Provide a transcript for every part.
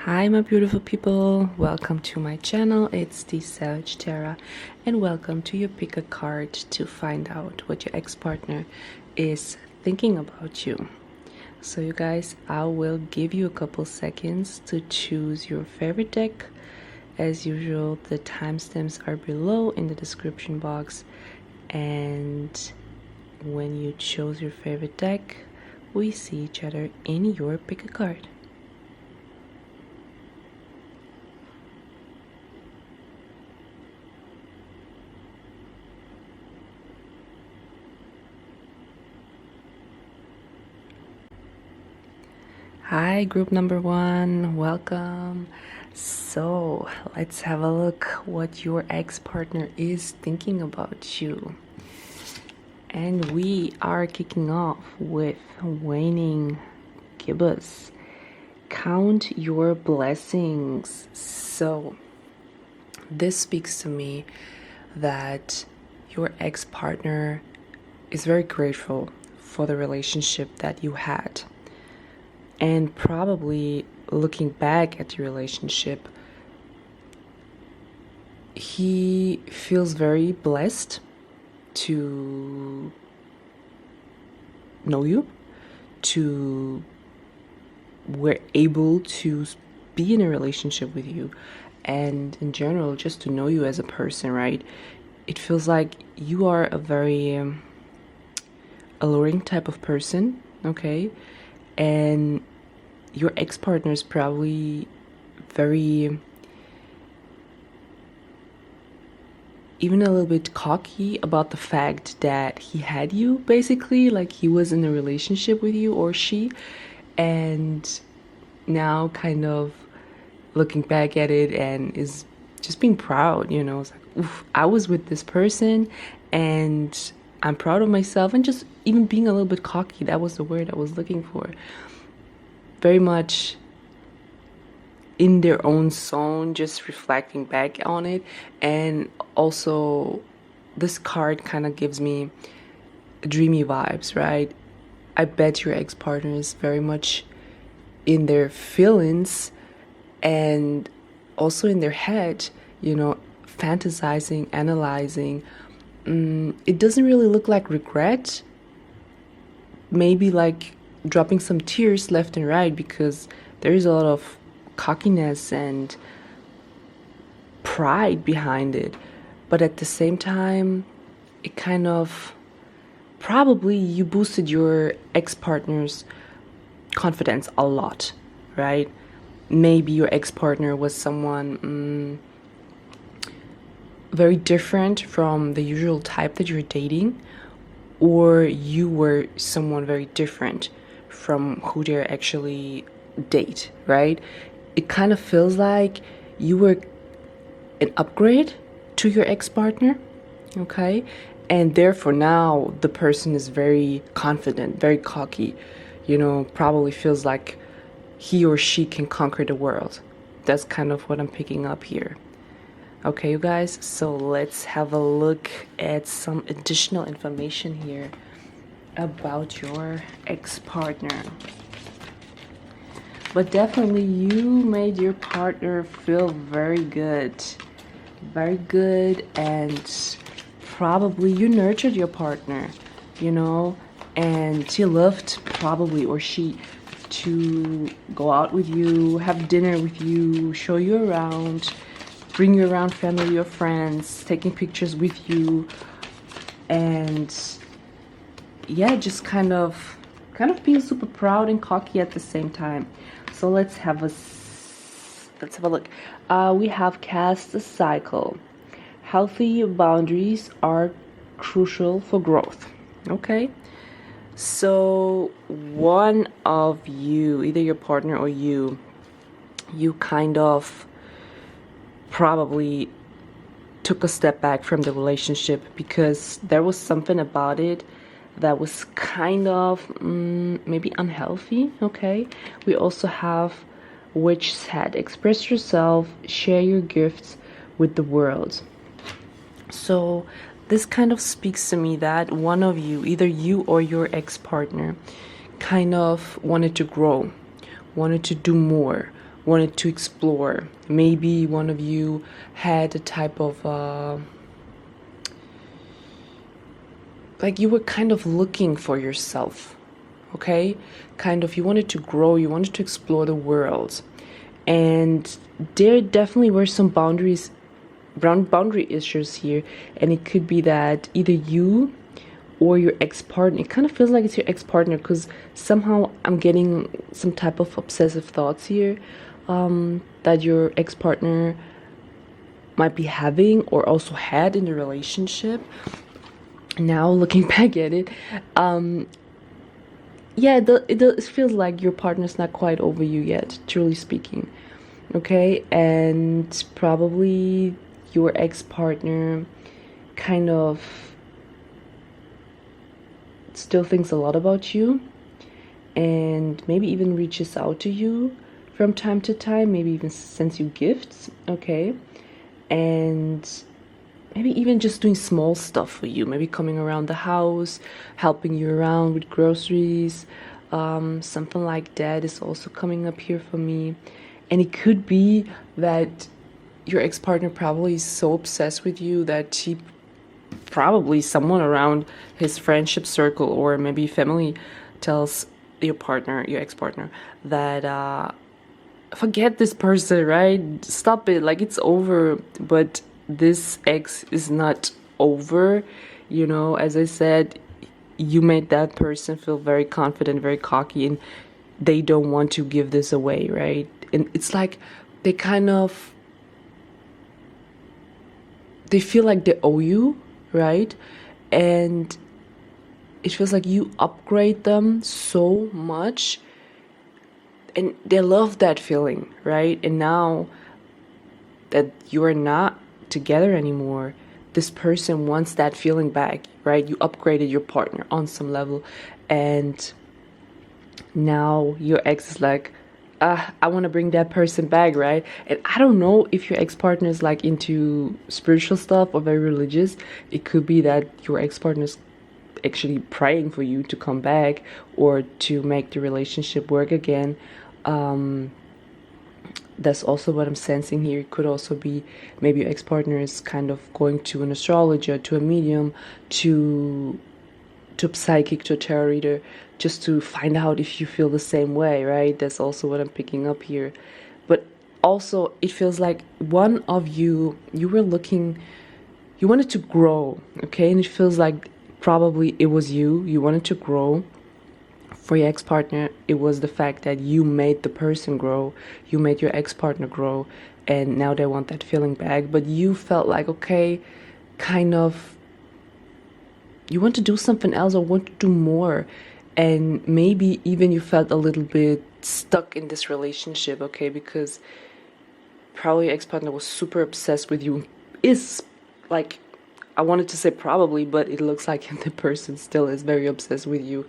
Hi my beautiful people, welcome to my channel. It's thesavagetara and welcome to your pick a card to find out what your ex-partner is thinking about you. So you guys, I will give you a couple seconds to choose your favorite deck. As usual, the timestamps are below in the description box, and when you chose your favorite deck, we see each other in your pick a card. Hi, group number one, welcome. So let's have a look what your ex-partner is thinking about you. And we are kicking off with waning gibbous. Count your blessings. So this speaks to me that your ex-partner is very grateful for the relationship that you had. And probably looking back at your relationship, he feels very blessed to know you, to we're able to be in a relationship with you, and in general, just to know you as a person, right? It feels like you are a very alluring type of person, okay? And your ex-partner is probably very, even a little bit cocky about the fact that he had you, basically, like he was in a relationship with you or she, and now kind of looking back at it and is just being proud, you know. It's like, oof, I was with this person and I'm proud of myself, and just even being a little bit cocky, that was the word I was looking for. Very much in their own zone, just reflecting back on it. And also this card kind of gives me dreamy vibes, right? I bet your ex-partner is very much in their feelings and also in their head, you know, fantasizing, analyzing. It doesn't really look like regret, maybe like dropping some tears left and right, because there is a lot of cockiness and pride behind it. But at the same time, it kind of, probably you boosted your ex-partner's confidence a lot, right? Maybe your ex-partner was someone very different from the usual type that you're dating, or you were someone very different from who they actually date, right? It kind of feels like you were an upgrade to your ex-partner, okay? And therefore now the person is very confident, very cocky, you know, probably feels like he or she can conquer the world. That's kind of what I'm picking up here. Okay, you guys, so let's have a look at some additional information here about your ex-partner. But definitely you made your partner feel very good, and probably you nurtured your partner, you know, and she loved, probably, or she, to go out with you, have dinner with you, show you around, bring you around family or friends, taking pictures with you, and yeah, just kind of being super proud and cocky at the same time. So let's have a look. We have cast a cycle. Healthy boundaries are crucial for growth. Okay, so one of you, either your partner or you kind of probably took a step back from the relationship because there was something about it that was kind of maybe unhealthy. Okay, we also have which said express yourself, share your gifts with the world. So this kind of speaks to me that one of you, either you or your ex-partner, kind of wanted to grow, wanted to do more, wanted to explore. Maybe one of you had a type of like you were kind of looking for yourself, okay? Kind of, you wanted to grow, you wanted to explore the world. And there definitely were some boundary issues here. And it could be that either you or your ex-partner, it kind of feels like it's your ex-partner, because somehow I'm getting some type of obsessive thoughts here, that your ex-partner might be having or also had in the relationship. Now looking back at it, yeah, it feels like your partner's not quite over you yet, truly speaking. Okay, and probably your ex-partner kind of still thinks a lot about you, and maybe even reaches out to you from time to time, maybe even sends you gifts, okay? And maybe even just doing small stuff for you, maybe coming around the house, helping you around with groceries, something like that is also coming up here for me. And it could be that your ex-partner probably is so obsessed with you that he probably someone around his friendship circle or maybe family tells your partner, your ex-partner, that forget this person, right? Stop it, like it's over. But this ex is not over, you know. As I said, you made that person feel very confident, very cocky, and they don't want to give this away, right? And it's like they kind of, they feel like they owe you, right? And it feels like you upgrade them so much, and they love that feeling, right? And now that you are not together anymore, this person wants that feeling back, right? You upgraded your partner on some level, and now your ex is like, I want to bring that person back, right? And I don't know if your ex-partner is like into spiritual stuff or very religious. It could be that your ex-partner is actually praying for you to come back or to make the relationship work again. That's also what I'm sensing here. It could also be maybe your ex-partner is kind of going to an astrologer, to a medium, to a psychic, to a tarot reader, just to find out if you feel the same way, right? That's also what I'm picking up here. But also, it feels like one of you, you were looking, you wanted to grow, okay? And it feels like probably it was you wanted to grow. For your ex-partner, it was the fact that you made the person grow, you made your ex-partner grow, and now they want that feeling back. But you felt like, okay, kind of, you want to do something else or want to do more. And maybe even you felt a little bit stuck in this relationship, okay? Because probably your ex-partner was super obsessed with you. Is, like, I wanted to say probably, but it looks like the person still is very obsessed with you.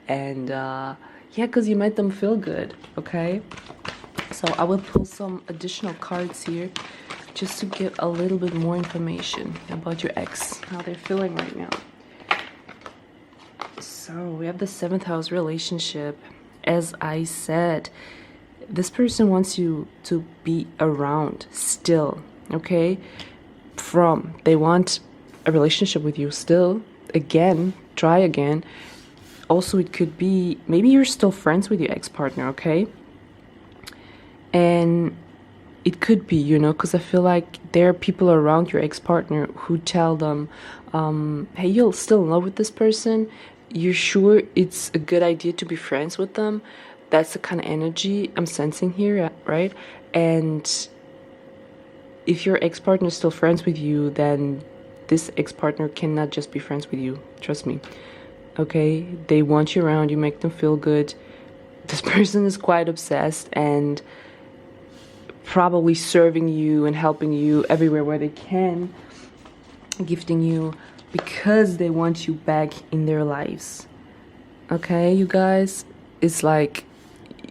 And yeah, because you made them feel good, okay? So I will pull some additional cards here just to get a little bit more information about your ex, how they're feeling right now. So we have the 7th house relationship. As I said, this person wants you to be around still, okay? They want a relationship with you still. Again, try again. Also, it could be maybe you're still friends with your ex-partner, okay? And it could be, you know, because I feel like there are people around your ex-partner who tell them, hey, you're still in love with this person. You're sure it's a good idea to be friends with them. That's the kind of energy I'm sensing here, right? And if your ex-partner is still friends with you, then this ex-partner cannot just be friends with you. Trust me. Okay? They want you around. You make them feel good. This person is quite obsessed and probably serving you and helping you everywhere where they can, gifting you because they want you back in their lives. Okay, you guys? It's like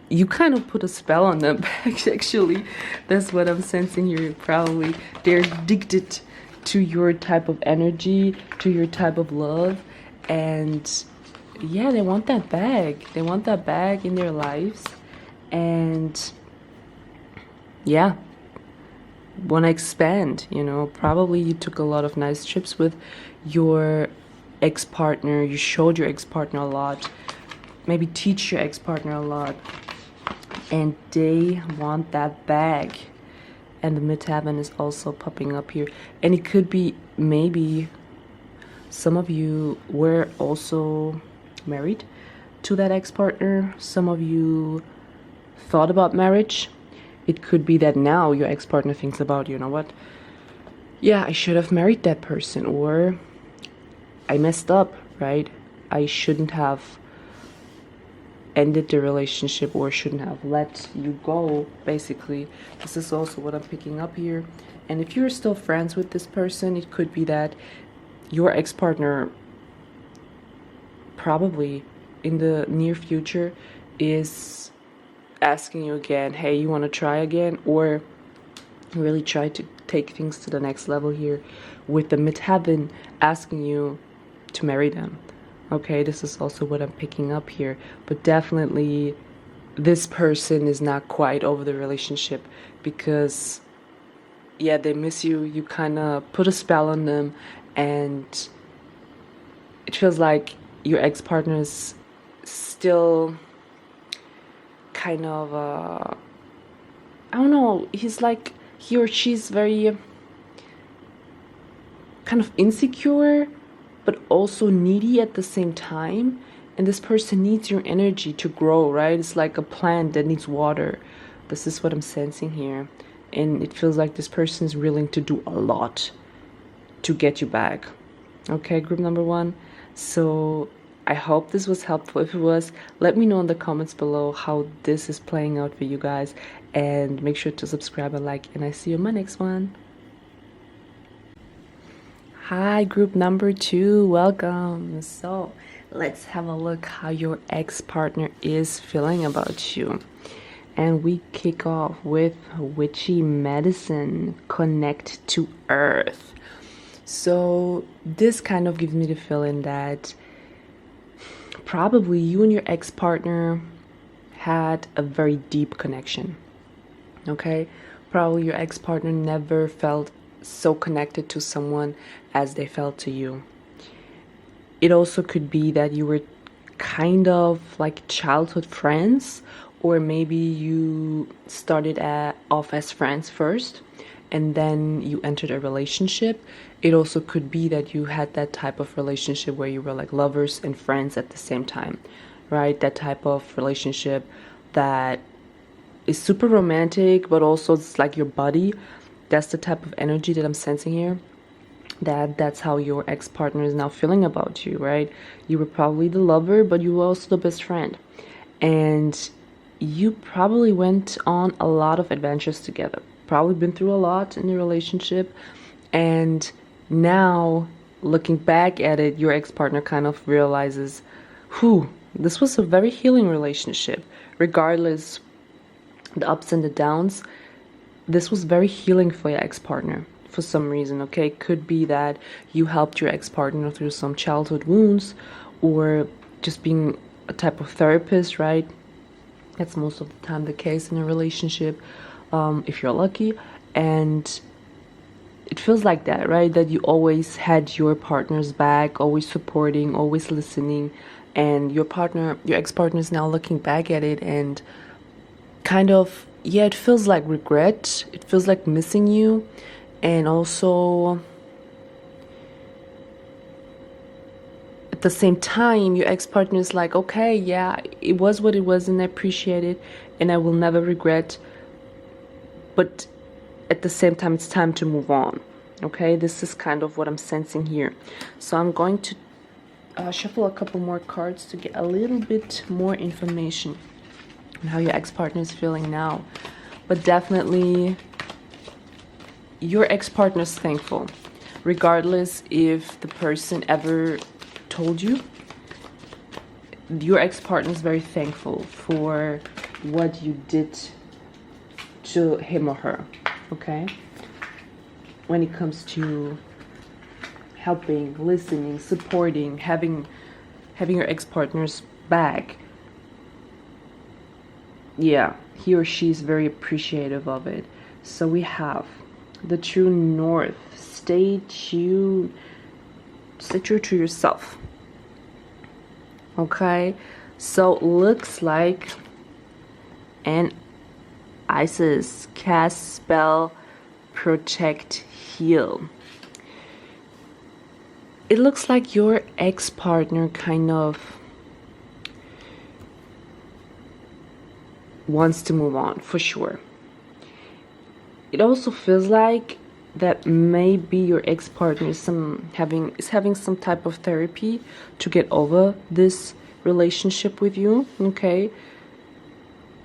you kind of put a spell on them back, actually. That's what I'm sensing here. Probably they're addicted to your type of energy, to your type of love, and yeah, they want that back. They want that back in their lives. And yeah, want to expand, you know. Probably you took a lot of nice trips with your ex-partner, you showed your ex-partner a lot, maybe teach your ex-partner a lot, and they want that back. And the midheaven is also popping up here, and it could be maybe some of you were also married to that ex-partner. Some of you thought about marriage. It could be that now your ex-partner thinks about, you know what, yeah, I should have married that person, or I messed up, right? I shouldn't have ended the relationship, or shouldn't have let you go, basically. This is also what I'm picking up here. And if you're still friends with this person, it could be that your ex-partner probably in the near future is asking you again, hey, you want to try again, or really try to take things to the next level here, with the midheaven asking you to marry them. Okay, this is also what I'm picking up here. But definitely this person is not quite over the relationship, because yeah, they miss you. You kind of put a spell on them, and it feels like your ex-partner is still kind of I don't know, he's like, he or she's very kind of insecure but also needy at the same time, and this person needs your energy to grow, right? It's like a plant that needs water. This is what I'm sensing here, and it feels like this person is willing to do a lot to get you back. Okay, group number one. So I hope this was helpful. If it was, let me know in the comments below how this is playing out for you guys, and make sure to subscribe and like, and I see you in my next one. Hi, group number two, welcome. So let's have a look how your ex-partner is feeling about you. And we kick off with witchy medicine, connect to earth. So this kind of gives me the feeling that probably you and your ex-partner had a very deep connection. Okay, probably your ex-partner never felt so connected to someone as they felt to you. It also could be that you were kind of like childhood friends, or maybe you started off as friends first and then you entered a relationship. It also could be that you had that type of relationship where you were like lovers and friends at the same time, right? That type of relationship that is super romantic, but also it's like your buddy. That's the type of energy that I'm sensing here. That's how your ex-partner is now feeling about you, right? You were probably the lover, but you were also the best friend. And you probably went on a lot of adventures together. Probably been through a lot in the relationship. And now, looking back at it, your ex-partner kind of realizes, this was a very healing relationship. Regardless the ups and the downs, this was very healing for your ex-partner for some reason. Okay, could be that you helped your ex-partner through some childhood wounds, or just being a type of therapist, right? That's most of the time the case in a relationship, if you're lucky. And it feels like that, right? That you always had your partner's back, always supporting, always listening, and your ex-partner is now looking back at it and kind of, yeah, it feels like regret. It feels like missing you. And also, at the same time, your ex-partner is like, okay, yeah, it was what it was and I appreciate it and I will never regret. But at the same time, it's time to move on. Okay, this is kind of what I'm sensing here. So I'm going to shuffle a couple more cards to get a little bit more information on how your ex-partner is feeling now. But definitely your ex-partner is thankful, regardless if the person ever told you. Your ex-partner is very thankful for what you did to him or her. Okay, when it comes to helping, listening, supporting, having your ex-partner's back, yeah, he or she is very appreciative of it. So we have the true north. Stay tuned. Stay true to yourself. Okay, so looks like an Isis cast spell, protect, heal. It looks like your ex-partner kind of wants to move on for sure. It also feels like that maybe your ex-partner is having some type of therapy to get over this relationship with you, okay?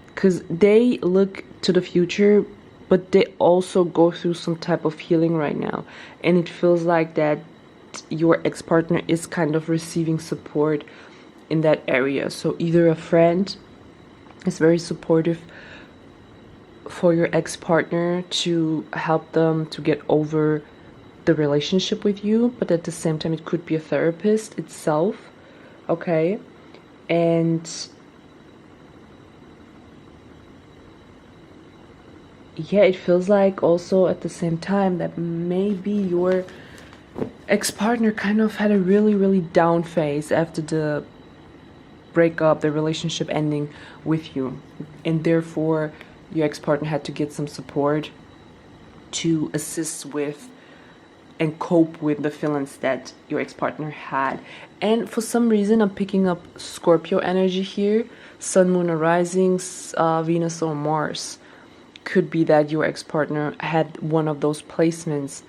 Because they look to the future, but they also go through some type of healing right now, and it feels like that your ex-partner is kind of receiving support in that area. So either a friend is very supportive for your ex-partner to help them to get over the relationship with you, but at the same time it could be a therapist itself, okay? And yeah, it feels like also at the same time that maybe your ex-partner kind of had a really down phase after the breakup, the relationship ending with you, and therefore your ex-partner had to get some support to assist with and cope with the feelings that your ex-partner had. And for some reason I'm picking up Scorpio energy here. Sun, Moon, or Rising, Venus or Mars. Could be that your ex-partner had one of those placements,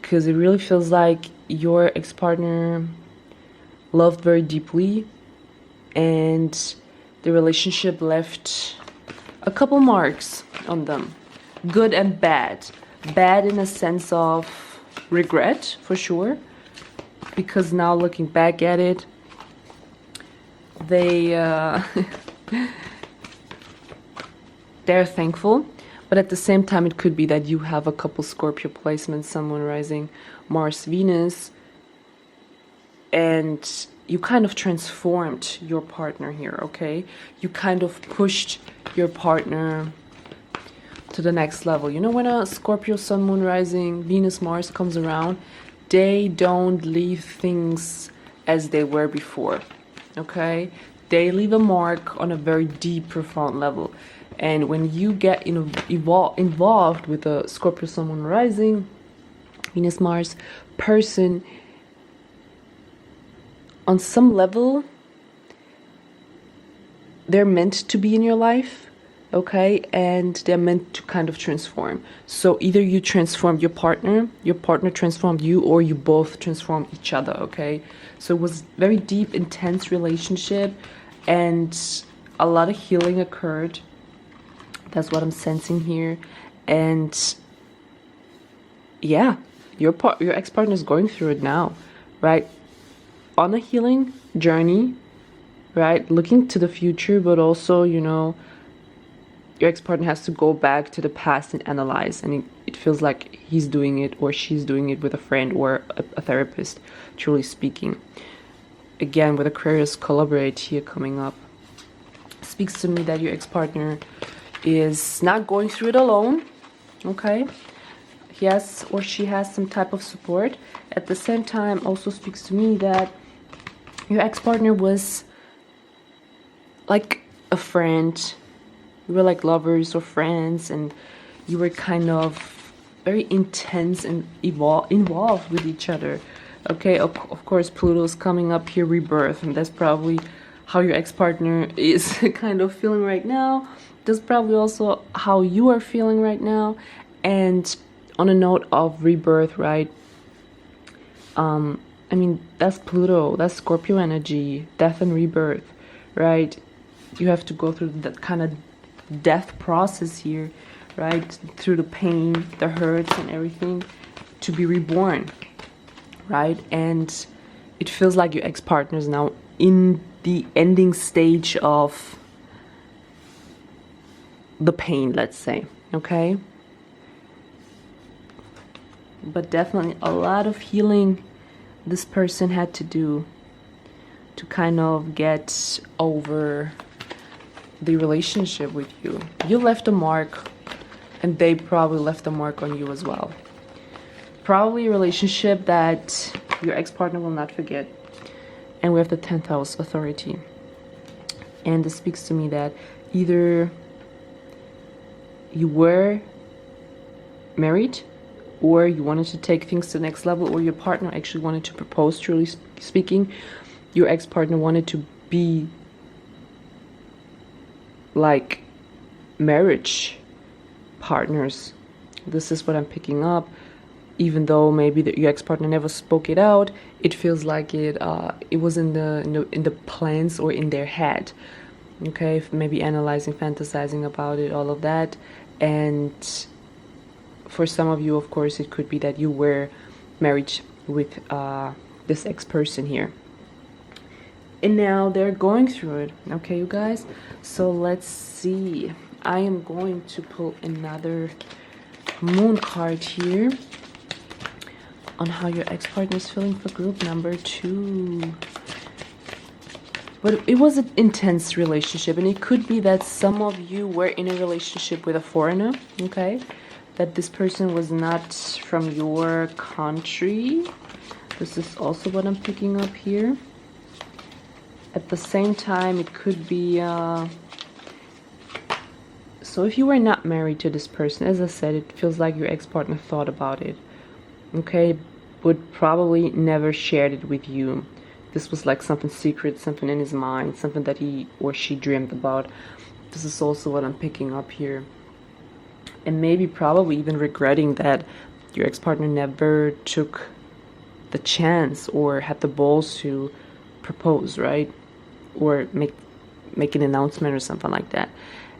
because it really feels like your ex-partner loved very deeply and the relationship left a couple marks on them, good and bad. Bad in a sense of regret, for sure, because now looking back at it, they're thankful. But at the same time, it could be that you have a couple Scorpio placements, Sun, Moon, Rising, Mars, Venus, and you kind of transformed your partner here, okay? You kind of pushed your partner to the next level. You know, when a Scorpio, Sun, Moon, Rising, Venus, Mars comes around, they don't leave things as they were before, okay? They leave a mark on a very deep, profound level. And when you get involved with a Scorpio, Sun, Moon, Rising, Venus, Mars person, on some level, they're meant to be in your life, okay? And they're meant to kind of transform. So either you transformed your partner transformed you, or you both transformed each other, okay? So it was very deep, intense relationship, and a lot of healing occurred. That's what I'm sensing here. And yeah, your ex-partner is going through it now, right? On a healing journey, right? Looking to the future, but also, you know, your ex-partner has to go back to the past and analyze. And it feels like he's doing it or she's doing it with a friend or a therapist, truly speaking. Again, with Aquarius collaborate here coming up. Speaks to me that your ex-partner is not going through it alone, okay? He has or she has some type of support. At the same time, also speaks to me that your ex-partner was like a friend. You were like lovers or friends, and you were kind of very intense and involved with each other. Okay, of course, Pluto's coming up here, rebirth, and that's probably how your ex-partner is kind of feeling right now. That's probably also how you are feeling right now. And on a note of rebirth, right? I mean, that's Pluto, that's Scorpio energy, death and rebirth, right? You have to go through that kind of death process here, right? Through the pain, the hurts, and everything to be reborn, right? And it feels like your ex-partner is now in the ending stage of the pain, let's say, okay? But definitely a lot of healing this person had to do to kind of get over the relationship with you. You left a mark, and they probably left a mark on you as well. Probably a relationship that your ex-partner will not forget. And we have the 10th house authority. And this speaks to me that either you were married, or you wanted to take things to the next level, or your partner actually wanted to propose, truly speaking. Your ex-partner wanted to be like marriage partners. This is what I'm picking up. Even though maybe your ex-partner never spoke it out, it feels like it was in the plans or in their head. Okay, maybe analyzing, fantasizing about it, all of that. And for some of you, of course, it could be that you were married with this ex-person here. And now they're going through it. Okay, you guys? So let's see. I am going to pull another moon card here on how your ex-partner is feeling for group number 2. But it was an intense relationship, and it could be that some of you were in a relationship with a foreigner, okay? That this person was not from your country. This is also what I'm picking up here. At the same time, it could be... So if you were not married to this person, as I said, it feels like your ex-partner thought about it. Okay, would probably never shared it with you. This was like something secret, something in his mind, something that he or she dreamed about. This is also what I'm picking up here. And maybe probably even regretting that your ex-partner never took the chance or had the balls to propose, right? Or make an announcement or something like that.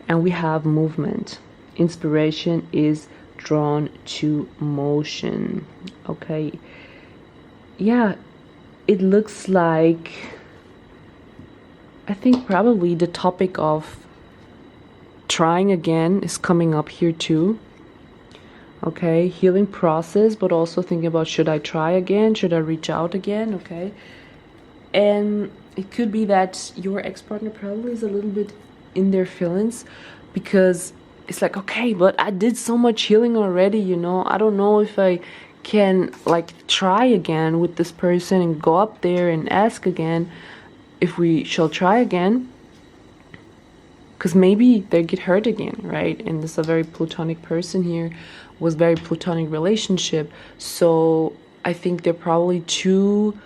And we have movement. Inspiration is drawn to motion. Okay, yeah, it looks like, I think probably the topic of trying again is coming up here too. Okay, healing process, but also thinking about, should I try again, should I reach out again? Okay, and it could be that your ex-partner probably is a little bit in their feelings, because it's like, okay, but I did so much healing already, you know. I don't know if I can like try again with this person and go up there and ask again if we shall try again, because maybe they get hurt again, right? And this is a very platonic person here, was very platonic relationship. So I think they're probably too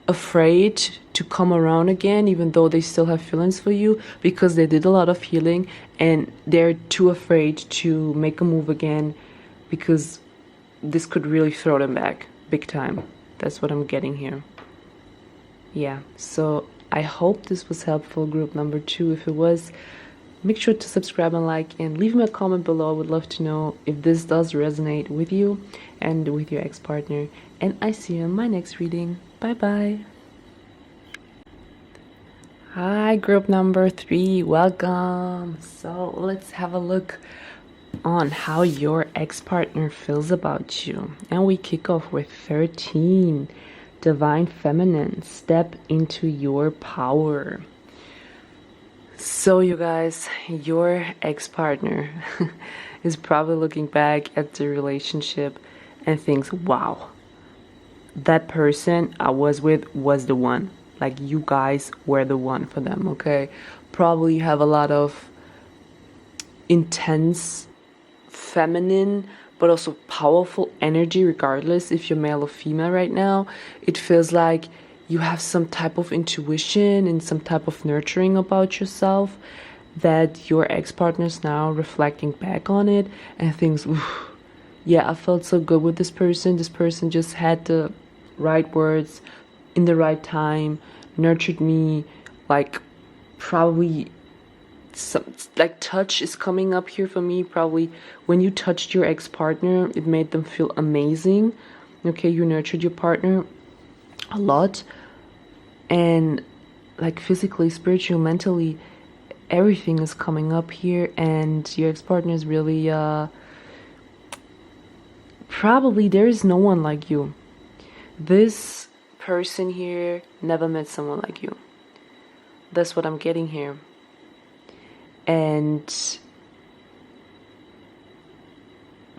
afraid to come around again, even though they still have feelings for you, because they did a lot of healing, and they're too afraid to make a move again, because this could really throw them back big time. That's what I'm getting here. Yeah, so I hope this was helpful, group number 2. If it was, make sure to subscribe and like, and leave me a comment below. I would love to know if this does resonate with you and with your ex-partner. And I see you in my next reading. Bye bye. Hi, group number 3, welcome. So let's have a look on how your ex-partner feels about you. And we kick off with 13, Divine Feminine, step into your power. So you guys, your ex-partner is probably looking back at the relationship and thinks, wow, that person I was with was the one. Like, you guys were the one for them, okay? Probably have a lot of intense, feminine, but also powerful energy, regardless if you're male or female right now. It feels like you have some type of intuition and some type of nurturing about yourself that your ex-partner's now reflecting back on it and thinks, yeah, I felt so good with this person. This person just had the right words in the right time, nurtured me. Like, probably some like touch is coming up here for me. Probably when you touched your ex-partner, it made them feel amazing. Okay, you nurtured your partner a lot, and like physically, spiritually, mentally, everything is coming up here. And your ex-partner is really probably, there is no one like you. This person here never met someone like you. That's what I'm getting here. And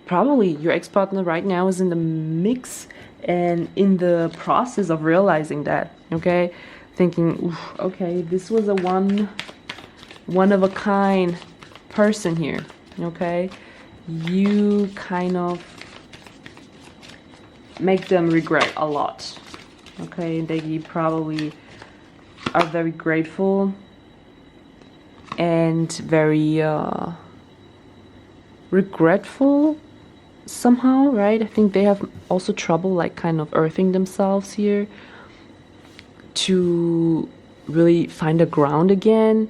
probably your ex-partner right now is in the mix and in the process of realizing that, okay? Thinking, oof, okay, this was a one of a kind person here, okay? You kind of make them regret a lot, okay? They probably are very grateful and very regretful somehow, right? I think they have also trouble like kind of earthing themselves here to really find a ground again.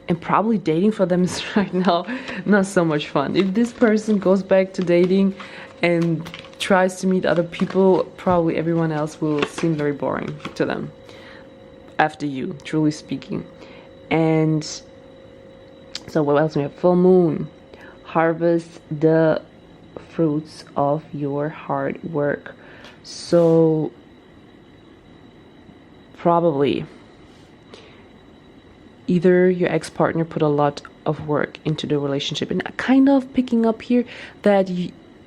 And probably dating for them is right now not so much fun. If this person goes back to dating and tries to meet other people, probably everyone else will seem very boring to them after you, truly speaking. And so what else? We have full moon. Harvest the fruits of your hard work. So probably either your ex-partner put a lot of work into the relationship, and kind of picking up here that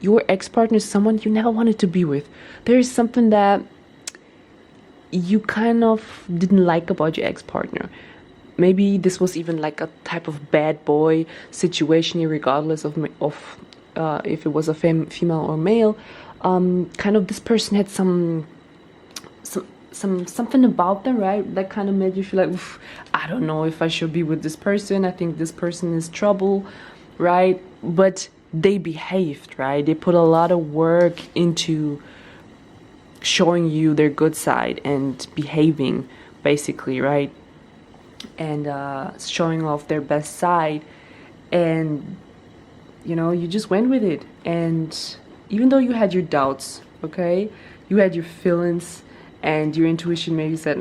your ex-partner is someone you never wanted to be with. There is something that you kind of didn't like about your ex-partner. Maybe this was even like a type of bad boy situation here, regardless of if it was a female or male. Kind of this person had something about them, right? That kind of made you feel like, I don't know if I should be with this person. I think this person is trouble, right? But they behaved, right? They put a lot of work into showing you their good side and behaving, basically, right? And showing off their best side. And, you know, you just went with it. And even though you had your doubts, okay? You had your feelings, and your intuition maybe said,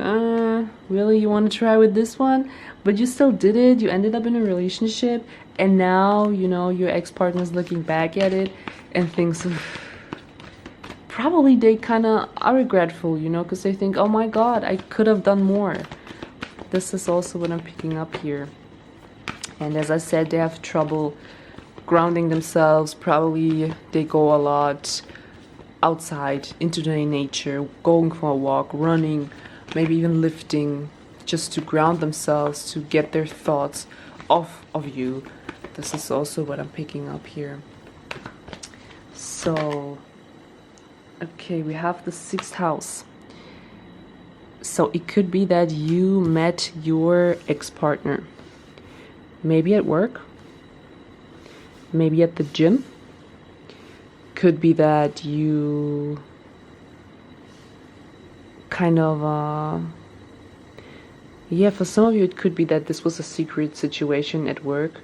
really, you want to try with this one? But you still did it. You ended up in a relationship, and now, you know, your ex-partner's looking back at it and thinks, probably they kind of are regretful, you know, because they think, oh my God, I could have done more. This is also what I'm picking up here. And as I said, they have trouble grounding themselves. Probably they go a lot outside into the nature, going for a walk, running, maybe even lifting, just to ground themselves, to get their thoughts off of you. This is also what I'm picking up here. So, okay, we have the 6th house. So it could be that you met your ex-partner, maybe at work, maybe at the gym. Could be that you kind of, for some of you it could be that this was a secret situation at work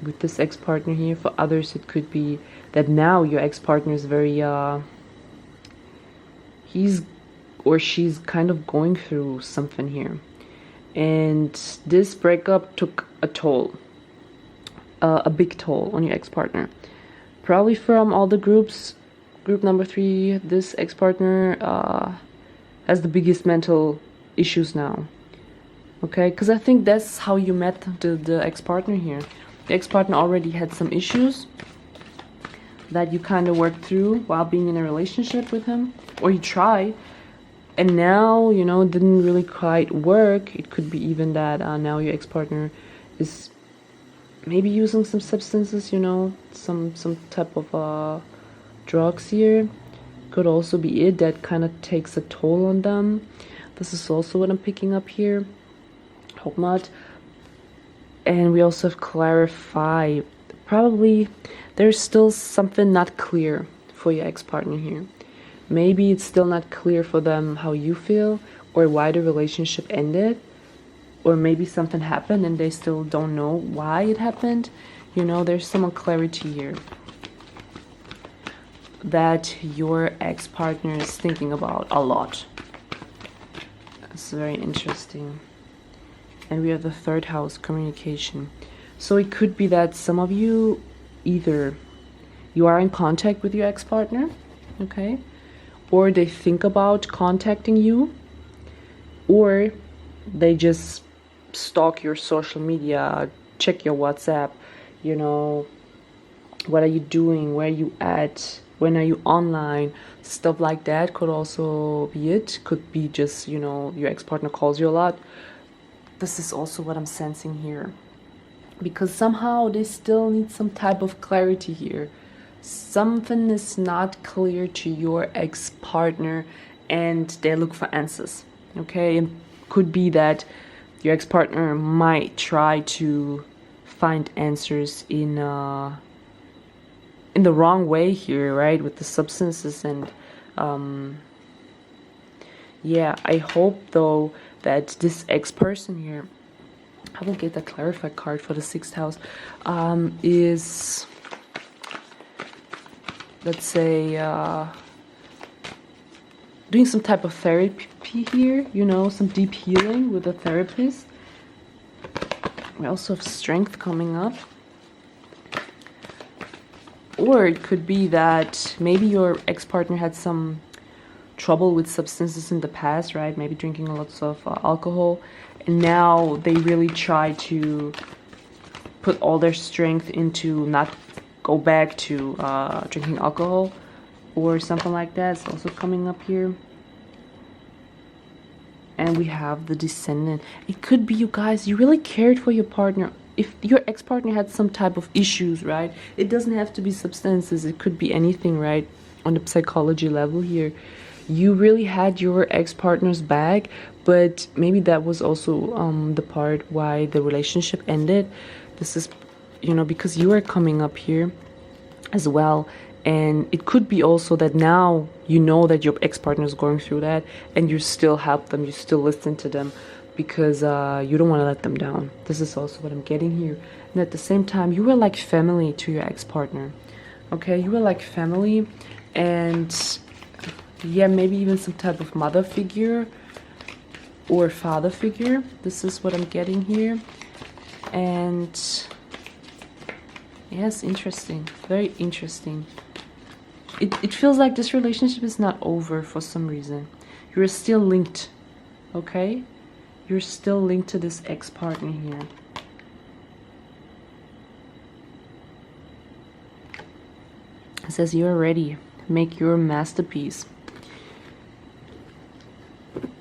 with this ex-partner here. For others it could be that now your ex-partner is very, he's or she's kind of going through something here. And this breakup took a toll, a big toll on your ex-partner. Probably from all the groups, group number 3, this ex-partner has the biggest mental issues now. Okay, because I think that's how you met the ex-partner here. The ex-partner already had some issues that you kind of worked through while being in a relationship with him, or you tried, and now, you know, it didn't really quite work. It could be even that now your ex-partner is maybe using some substances, you know, some type of drugs here. Could also be it that kind of takes a toll on them. This is also what I'm picking up here. Hope not. And we also have clarify. Probably there's still something not clear for your ex-partner here. Maybe it's still not clear for them how you feel or why the relationship ended. Or maybe something happened and they still don't know why it happened. You know, there's some unclarity here that your ex-partner is thinking about a lot. It's very interesting. And we have the 3rd house, communication. So it could be that some of you, either you are in contact with your ex-partner, okay, or they think about contacting you, or they just stalk your social media, check your WhatsApp, you know, what are you doing, where are you at, when are you online, stuff like that could also be it. Could be just, you know, your ex-partner calls you a lot. This is also what I'm sensing here, because somehow they still need some type of clarity here. Something is not clear to your ex-partner and they look for answers. Okay, it could be that your ex-partner might try to find answers in the wrong way here, right, with the substances. And yeah, I hope though that this ex-person here, I will get the clarified card for the 6th house, is, let's say, doing some type of therapy here, you know, some deep healing with a therapist. We also have strength coming up. Or it could be that maybe your ex-partner had some trouble with substances in the past, right? Maybe drinking lots of alcohol. And now they really try to put all their strength into not go back to drinking alcohol or something like that. It's also coming up here. And we have the Descendant. It could be, you guys, you really cared for your partner. If your ex-partner had some type of issues, right? It doesn't have to be substances. It could be anything, right? On the psychology level here. You really had your ex-partner's back, but maybe that was also the part why the relationship ended. This is, you know, because you are coming up here as well. And it could be also that now you know that your ex-partner is going through that and you still help them, you still listen to them because you don't want to let them down. This is also what I'm getting here. And at the same time, you were like family to your ex-partner. Okay, you were like family, and yeah, maybe even some type of mother figure or father figure. This is what I'm getting here. And yes, interesting, very interesting. It feels like this relationship is not over for some reason. You're still linked, okay? You're still linked to this ex-partner here. It says you're ready. Make your masterpiece.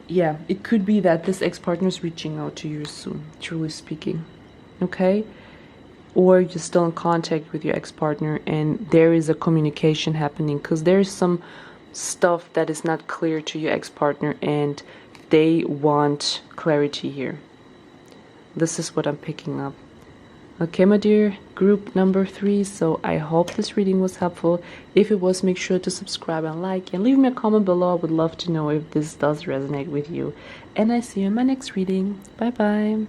Yeah, it could be that this ex-partner is reaching out to you soon, truly speaking, okay? Or you're still in contact with your ex-partner and there is a communication happening, because there is some stuff that is not clear to your ex-partner and they want clarity here. This is what I'm picking up. Okay, my dear, group number 3. So I hope this reading was helpful. If it was, make sure to subscribe and like and leave me a comment below. I would love to know if this does resonate with you. And I see you in my next reading. Bye bye.